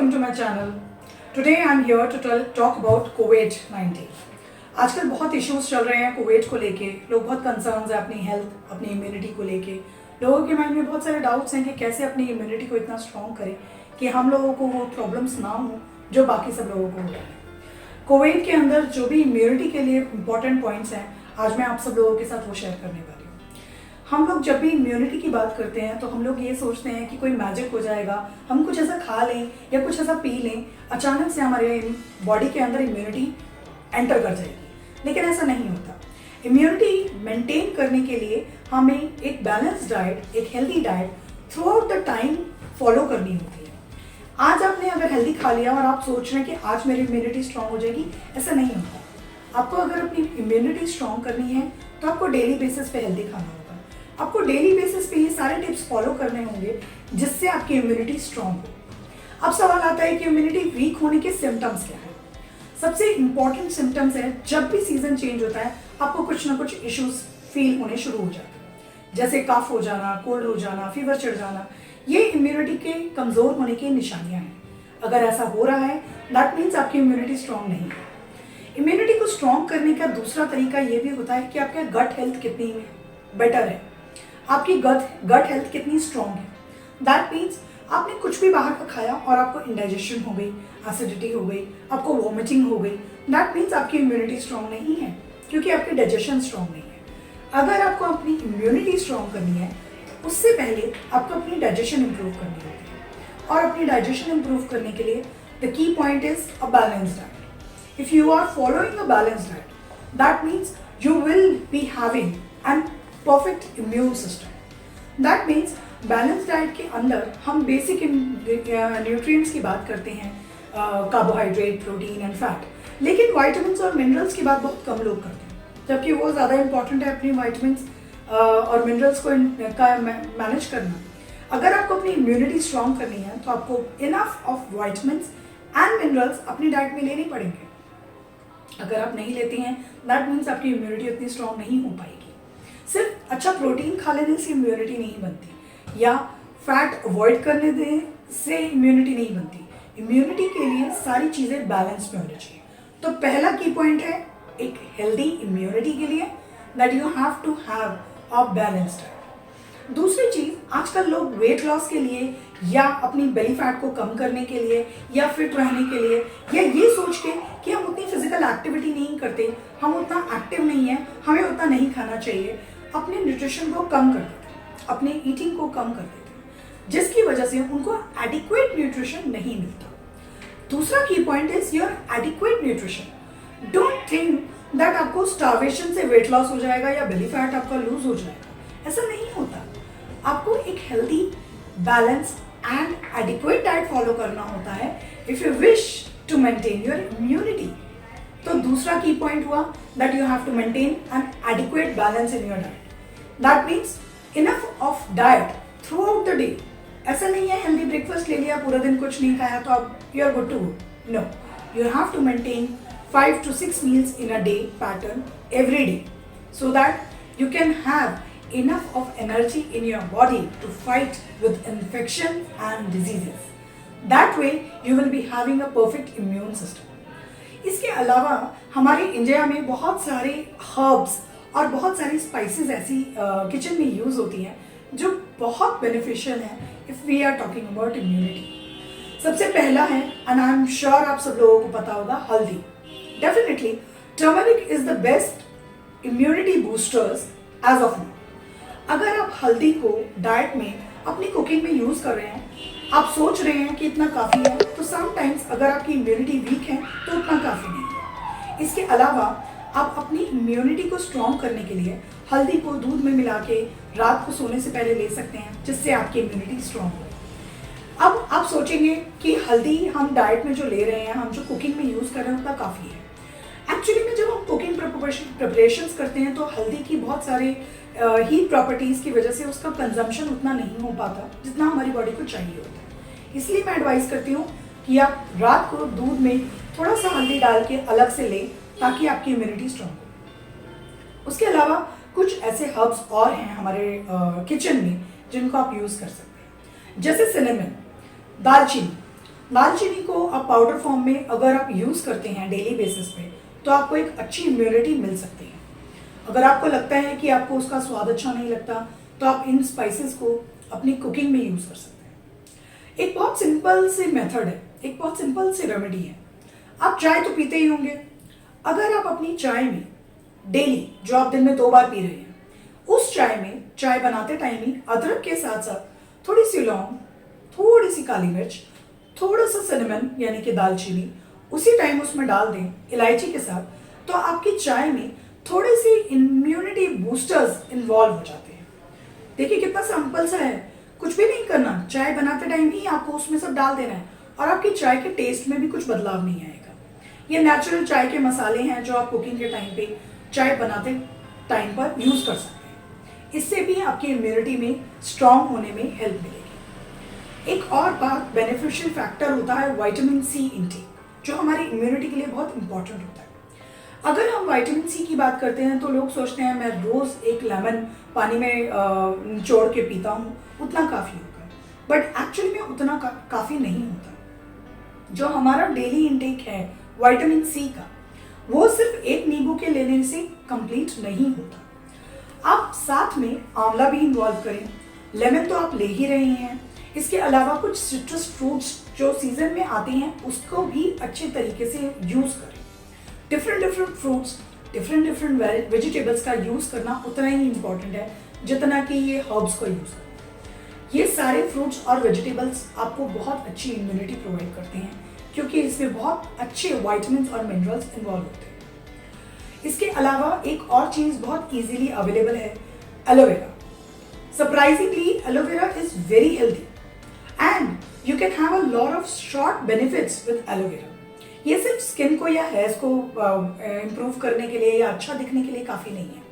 welcome to my channel. Today I am here to talk about COVID-19. आजकल बहुत issues चल रहे हैं कोविड को लेके, लोग बहुत कंसर्न्स हैं अपनी हेल्थ, अपनी इम्यूनिटी को लेके। लोगों के माइंड में बहुत सारे डाउट्स हैं कि कैसे अपनी इम्यूनिटी को इतना स्ट्रॉन्ग करें कि हम लोगों को वो प्रॉब्लम्स ना हो जो बाकी सब लोगों को हो रहा है। कोविड के अंदर जो भी इम्यूनिटी के लिए इंपॉर्टेंट पॉइंट्स हैं, आज मैं आप सब लोगों के साथ वो शेयर करने वाली हूँ। हम लोग जब भी इम्यूनिटी की बात करते हैं तो हम लोग ये सोचते हैं कि कोई मैजिक हो जाएगा, हम कुछ ऐसा खा लें या कुछ ऐसा पी लें, अचानक से हमारे बॉडी के अंदर इम्यूनिटी एंटर कर जाएगी। लेकिन ऐसा नहीं होता। इम्यूनिटी मेंटेन करने के लिए हमें एक बैलेंस डाइट, एक healthy diet throughout the time follow करनी होती है। आज आपने अगर हेल्दी खा लिया और आप सोच रहे हैं कि आज मेरी इम्यूनिटी स्ट्रांग हो जाएगी, ऐसा नहीं होता। आपको अगर अपनी इम्यूनिटी स्ट्रांग करनी है तो आपको डेली बेसिस पे हेल्दी खाना होगा। आपको डेली बेसिस पे ये सारे टिप्स फॉलो करने होंगे जिससे आपकी इम्यूनिटी स्ट्रांग हो। अब सवाल आता है कि इम्यूनिटी वीक होने के सिम्टम्स क्या है। सबसे इंपॉर्टेंट सिम्टम्स है, जब भी सीजन चेंज होता है आपको कुछ ना कुछ इश्यूज फील होने शुरू हो जाते हैं, जैसे कफ हो जाना, कोल्ड हो जाना, फीवर चढ़ जाना। ये इम्यूनिटी के कमजोर होने की निशानियां हैं। अगर ऐसा हो रहा है दैट मीन्स आपकी इम्यूनिटी स्ट्रांग नहीं है। इम्यूनिटी को स्ट्रांग करने का दूसरा तरीका ये भी होता है कि आपका गट हेल्थ कितनी बेटर है, आपकी गट हेल्थ कितनी स्ट्रांग है। दैट मीन्स आपने कुछ भी बाहर का खाया और आपको इंडाइजेशन हो गई, एसिडिटी हो गई, आपको वॉमिटिंग हो गई, दैट मीन्स आपकी इम्यूनिटी स्ट्रांग नहीं है, क्योंकि आपकी डाइजेशन स्ट्रांग नहीं है। अगर आपको अपनी इम्यूनिटी स्ट्रांग करनी है, उससे पहले आपको अपनी डाइजेशन इंप्रूव करनी होती है। और अपनी डाइजेशन इंप्रूव करने के लिए the key point is a balance diet. If you are following a balance diet, that means you will be having an perfect immune system. That means balance diet के अंदर हम बेसिक न्यूट्रिएंट्स की बात करते हैं, कार्बोहाइड्रेट, प्रोटीन एंड फैट, लेकिन vitamins और minerals की बात बहुत कम लोग करते हैं, जबकि वो ज़्यादा इंपॉर्टेंट है अपनी वाइटामिन्स और मिनरल्स को मैनेज करना। अगर आपको अपनी इम्यूनिटी स्ट्रांग करनी है तो आपको enough of vitamins and minerals अपनी डाइट में लेने पड़ेंगे। अगर आप नहीं लेते हैं दैट मीन्स आपकी इम्यूनिटी उतनी स्ट्रांग नहीं हो पाएगी। सिर्फ अच्छा प्रोटीन खा लेने से इम्यूनिटी नहीं बनती, या फैट अवॉइड करने से इम्यूनिटी नहीं बनती। इम्यूनिटी के लिए सारी चीज़ें बैलेंस में होनी चाहिए। तो पहला की पॉइंट है एक हेल्दी इम्यूनिटी के लिए that you have to have a balanced diet. दूसरी चीज़, आजकल लोग वेट लॉस के लिए या अपनी बेली फैट को कम करने के लिए या फिट रहने के लिए, या ये सोच के कि हम उतनी फिजिकल एक्टिविटी नहीं करते, हम उतना एक्टिव नहीं है, हमें उतना नहीं खाना चाहिए, अपने न्यूट्रिशन को कम कर देते हैं, अपने ईटिंग को कम कर देते हैं, जिसकी वजह से उनको एडिक्वेट न्यूट्रिशन नहीं मिलता। दूसरा key point is your adequate nutrition. Don't think that आपको स्टार्वेशन से वेट लॉस हो जाएगा या बेली फैट आपका लूज हो जाएगा, ऐसा नहीं होता। आपको एक healthy, balance and adequate diet follow करना होता है if you wish to maintain your immunity. तो दूसरा की पॉइंट हुआ that you have to maintain an adequate balance in your diet. That means enough of diet throughout the day. ऐसा नहीं है healthy breakfast ले लिया, पूरा दिन कुछ नहीं खाया तो आप you are good to go. No, you have to maintain 5 to 6 meals in a day pattern every day, so that you can have enough of energy in your body to fight with infection and diseases. That way you will be having a perfect immune system. इसके अलावा हमारे India में बहुत सारे herbs और बहुत सारी spices ऐसी किचन में यूज़ होती हैं जो बहुत बेनिफिशियल हैं if we are talking about immunity. सबसे पहला है, एंड आई एम श्योर आप सब लोगों को पता होगा, हल्दी। Definitely turmeric is the best immunity boosters as of now. अगर आप हल्दी को डाइट में अपनी कुकिंग में यूज़ कर रहे हैं, आप सोच रहे हैं कि इतना काफ़ी है, तो समटाइम्स अगर आपकी इम्यूनिटी वीक है तो उतना काफ़ी नहीं है। इसके अलावा आप अपनी इम्यूनिटी को स्ट्रॉन्ग करने के लिए हल्दी को दूध में मिला के रात को सोने से पहले ले सकते हैं, जिससे आपकी इम्यूनिटी स्ट्रॉन्ग हो। अब आप सोचेंगे कि हल्दी हम डाइट में जो ले रहे हैं, हम जो कुकिंग में यूज़ कर रहे हैं, उतना काफ़ी है। एक्चुअली में जब हम कुकिंग प्रिपरेशंस करते हैं तो हल्दी की बहुत सारे हीट प्रॉपर्टीज़ की वजह से उसका कंजम्पशन उतना नहीं हो पाता जितना हमारी बॉडी को चाहिए होता है। इसलिए मैं एडवाइस करती हूँ कि आप रात को दूध में थोड़ा सा हल्दी डाल के अलग से लें ताकि आपकी इम्यूनिटी स्ट्रॉन्ग हो। उसके अलावा कुछ ऐसे हर्ब्स और हैं हमारे किचन में जिनको आप यूज़ कर सकते हैं, जैसे सिनेमन, दालचीनी। दालचीनी को आप पाउडर फॉर्म में अगर आप यूज़ करते हैं डेली बेसिस पे तो आपको एक अच्छी इम्यूनिटी मिल सकती है। अगर आपको लगता है कि आपको उसका स्वाद अच्छा नहीं लगता तो आप इन स्पाइसेस को अपनी कुकिंग में यूज़ कर सकते हैं। एक बहुत सिंपल सी मेथड है, एक बहुत सिंपल सी रेमेडी है। आप चाय तो पीते ही होंगे। अगर आप अपनी चाय में डेली, जो आप दिन में 2 बार पी रहे हैं, उस चाय में चाय बनाते टाइम ही अदरक के साथ साथ थोड़ी सी लौंग, थोड़ी सी काली मिर्च, थोड़ा सा सिनेमन यानी कि दालचीनी उसी टाइम उसमें डाल दें इलायची के साथ, तो आपकी चाय में थोड़ी सी इम्यूनिटी बूस्टर्स इन्वॉल्व हो जाते हैं। देखिए कितना सिंपल सा है, कुछ भी नहीं करना, चाय बनाते टाइम ही आपको उसमें सब डाल देना है और आपकी चाय के टेस्ट में भी कुछ बदलाव नहीं आएगा। ये नेचुरल चाय के मसाले हैं जो आप कुकिंग के टाइम पे चाय बनाते टाइम पर यूज़ कर सकते हैं। इससे भी आपकी इम्यूनिटी में स्ट्रांग होने में हेल्प मिलेगी। एक और बात बेनिफिशियल फैक्टर होता है विटामिन सी इंटेक, जो हमारी इम्यूनिटी के लिए बहुत इंपॉर्टेंट होता है। अगर हम विटामिन सी की बात करते हैं तो लोग सोचते हैं मैं रोज़ एक लेमन पानी में निचोड़ के पीता हूँ, उतना काफ़ी होता है, बट एक्चुअली में उतना काफ़ी नहीं होता। जो हमारा डेली इंटेक है विटामिन सी का, वो सिर्फ एक नींबू के लेने से कंप्लीट नहीं होता। आप साथ में आंवला भी इन्वॉल्व करें, लेमन तो आप ले ही रहे हैं, इसके अलावा कुछ सिट्रस फ्रूट्स जो सीजन में आते हैं उसको भी अच्छे तरीके से यूज़ करें। डिफरेंट फ्रूट्स, डिफरेंट वेजिटेबल्स का यूज़ करना उतना ही इम्पॉर्टेंट है जितना कि ये हर्ब्स का यूज़ करना। ये सारे फ्रूट्स और वेजिटेबल्स आपको बहुत अच्छी इम्यूनिटी प्रोवाइड करते हैं क्योंकि इसमें बहुत अच्छे विटामिन और मिनरल्स इन्वॉल्व होते हैं। इसके अलावा एक और चीज़ बहुत इजीली अवेलेबल है, aloe vera. Surprisingly aloe vera is very healthy and you can have a lot of short benefits with aloe vera. ये सिर्फ स्किन को या हेयर्स को इम्प्रूव करने के लिए या अच्छा दिखने के लिए काफ़ी नहीं है,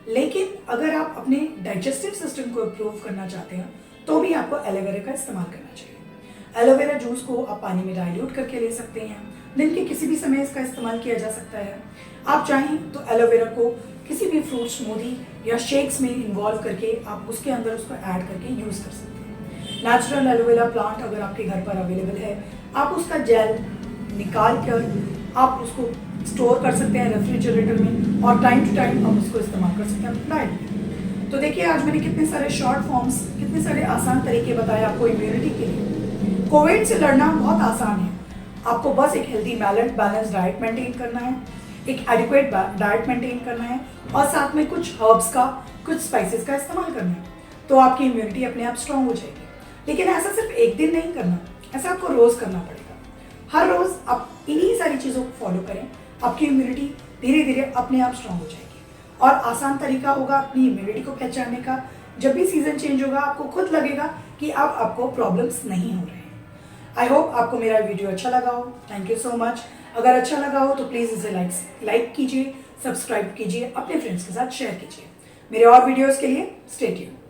लेकिन अगर आप अपने डाइजेस्टिव सिस्टम को इम्प्रूव करना चाहते हैं तो भी आपको एलोवेरा का इस्तेमाल करना चाहिए। एलोवेरा जूस को आप पानी में डाइल्यूट करके ले सकते हैं, दिन के किसी भी समय इसका इस्तेमाल किया जा सकता है। आप चाहें तो एलोवेरा को किसी भी फ्रूट स्मूदी या शेक्स में इन्वॉल्व करके आप उसके अंदर उसको ऐड करके यूज़ कर सकते हैं। नेचुरल एलोवेरा प्लांट अगर आपके घर पर अवेलेबल है, आप उसका जेल निकाल कर आप उसको स्टोर कर सकते हैं रेफ्रिजरेटर में और टाइम टू टाइम आप उसको इस्तेमाल कर सकते हैं डाइट में। तो देखिए आज मैंने कितने सारे शॉर्ट फॉर्म्स, कितने सारे आसान तरीके बताए आपको इम्यूनिटी के लिए। कोविड से लड़ना बहुत आसान है, आपको बस एक हेल्दी बैलेंस डाइट मेंटेन करना है, एक एडिक्वेट डाइट मेंटेन करना है और साथ में कुछ हर्ब्स का, कुछ स्पाइसेस का इस्तेमाल करना है, तो आपकी इम्यूनिटी अपने आप स्ट्रांग हो जाएगी। लेकिन ऐसा सिर्फ एक दिन नहीं करना, ऐसा आपको रोज़ करना पड़ेगा। हर रोज़ आप इन्हीं सारी चीज़ों को फॉलो करें, आपकी इम्यूनिटी धीरे धीरे अपने आप स्ट्रांग हो जाएगी। और आसान तरीका होगा अपनी इम्यूनिटी को पहचानने का, जब भी सीज़न चेंज होगा आपको खुद लगेगा कि अब आपको प्रॉब्लम्स नहीं हो रहे हैं। आई होप आपको मेरा वीडियो अच्छा लगा हो। Thank you so much. अगर अच्छा लगा हो तो प्लीज़ इसे लाइक कीजिए, सब्सक्राइब कीजिए, अपने फ्रेंड्स के साथ शेयर कीजिए। मेरे और वीडियोज़ के लिए स्टे ट्यून्ड।